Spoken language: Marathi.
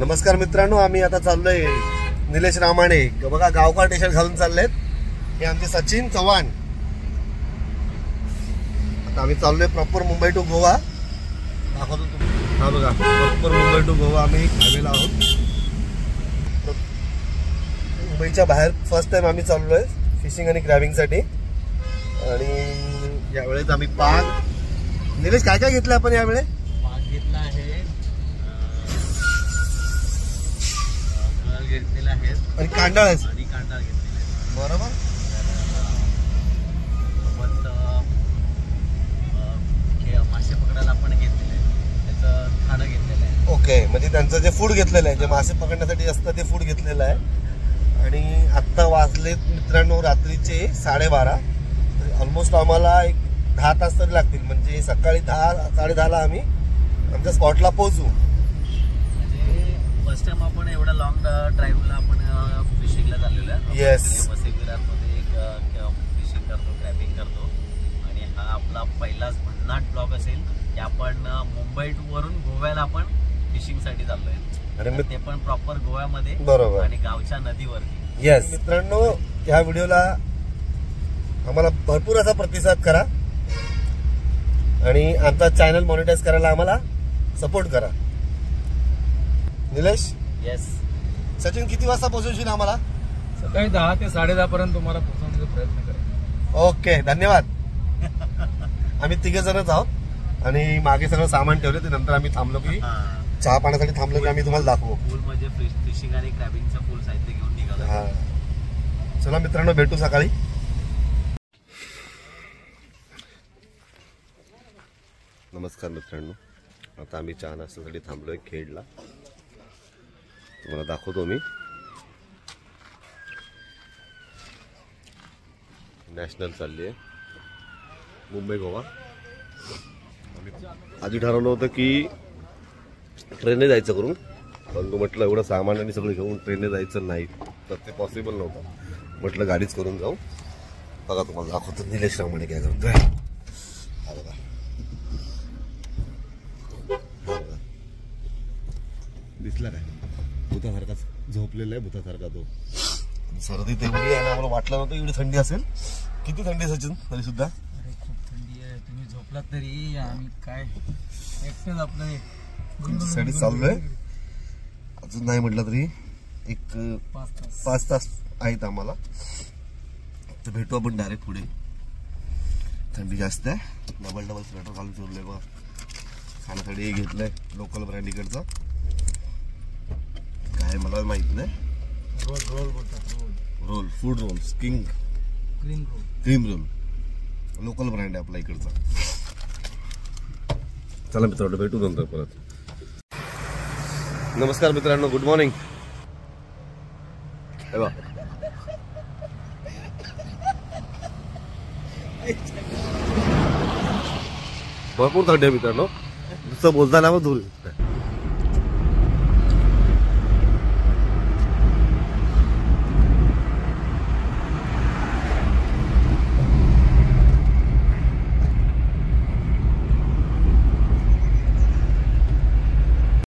नमस्कार मित्रांनो, आम्ही आता चाललोय निलेश रामाणे बघा गावकार टी शर्ट घालून चाललेत. हे आमचे सचिन चव्हाण. आता आम्ही चाललोय प्रॉपर मुंबई टू गोवा. दाखवतो तुम्ही. हा बघा प्रॉपर मुंबई टू गोवा आम्ही हायवेला आहोत. मुंबईच्या बाहेर फर्स्ट टाइम आम्ही चाललोय फिशिंग आणि ग्रॅबिंगसाठी. आणि यावेळेस आम्ही पाग. निलेश काय काय घेतलं आपण यावेळेस? पाग घेतला आहे, घेतलेला आहे आणि कांडाळ घेतलेला आहे. बरोबर. मासे पकडायला आपण घेतलेलं आहे, त्याचं खाणं घेतलेलं आहे. ओके, म्हणजे त्यांचं जे फूड घेतलेलं आहे, जे मासे पकडण्यासाठी असतं ते फूड घेतलेलं आहे. आणि आत्ता वाजलेत मित्रांनो रात्रीचे 12:30. ऑलमोस्ट आम्हाला एक 10 तास तरी लागतील. म्हणजे सकाळी 10-10:30ला आम्ही आमच्या स्पॉटला पोहोचू. फर्स्ट टाइम आपण एवढा लॉंग ड्राईव्हला आपण फिशिंगला चाललेलो आहे. येस, वसई विरारमध्ये एक फिशिंग करतो, क्रॅबिंग करतो. आणि हा आपला पहिलाच भन्नाट ब्लॉग असेल की आपण मुंबई वरून गोव्याला आपण फिशिंगसाठी चाललोय. आणि ते पण प्रॉपर गोव्यामध्ये. बरोबर. आणि गावच्या नदीवरती. येस मित्रांनो, ह्या व्हिडिओला आम्हाला भरपूर असा प्रतिसाद करा आणि आमचा चॅनल मॉनिटाईज करायला आम्हाला सपोर्ट करा. निलेश. येस. सचिन किती वाजता पोहोचवशील आम्हाला? सकाळी 10 ते 10:30 पर्यंत तुम्हाला पोहोचवण्याचा प्रयत्न करेन. ओके, धन्यवाद. आम्ही 3 जणच आहोत आणि मागे सगळं सामान ठेवलं. ते नंतर आम्ही थांबलो की चहा पाण्यासाठी थांबलो की आम्ही तुम्हाला दाखवू. फुल म्हणजे फिशिंग आणि क्रॅबिंगचं फुल साहित्य घेऊन निघालो. हा, चला मित्रांनो, भेटू सकाळी. नमस्कार मित्रांनो, आता आम्ही चहा नाश्त्यासाठी थांबलोय खेडला. तुम्हाला दाखवतो मी. नॅशनल चालली आहे मुंबई गोवा. आम्ही आधी ठरवलं होतं की ट्रेनने जायचं करून, पण तू म्हटलं एवढं सामान आणि सगळं घेऊन ट्रेनने जायचं नाही, तर ते पॉसिबल नव्हतं. म्हटलं गाडीच करून जाऊ. बघा तुम्हाला दाखवतो निलेश रामाणे काय करतोय. हा बघा, दिसला काय? भूतासारखा झोपलेला आहे, भूतासारखा तो. सर्दी तेवढी आहे ना, आम्हाला वाटलं नव्हतं एवढी थंडी असेल. किती थंडी आहे सचिन तरी सुद्धा? अरे खूप थंडी आहे. तुम्ही झोपलात तरी आम्ही काय एक्सेल आपलं साठी चाललोय. अजून नाही म्हटलं तरी एक 5 तास आहेत आम्हाला. तर भेटू आपण डायरेक्ट पुढे. थंडी जास्त आहे. डबल स्वेटर घालून फिरलोय बघा. खाण्यासाठी घेतलंय लोकल ब्रँड इकडचं. काय मला माहित नाही. रोल बोलतात. Roll, food roll, cream roll local brand आहे आपला इकडचा. चला मित्रांनो, भेटू नंतर परत. नमस्कार मित्रांनो, गुड मॉर्निंग. भरपूर थंडी आहे मित्रांनो. नुसतं बोलताना दूर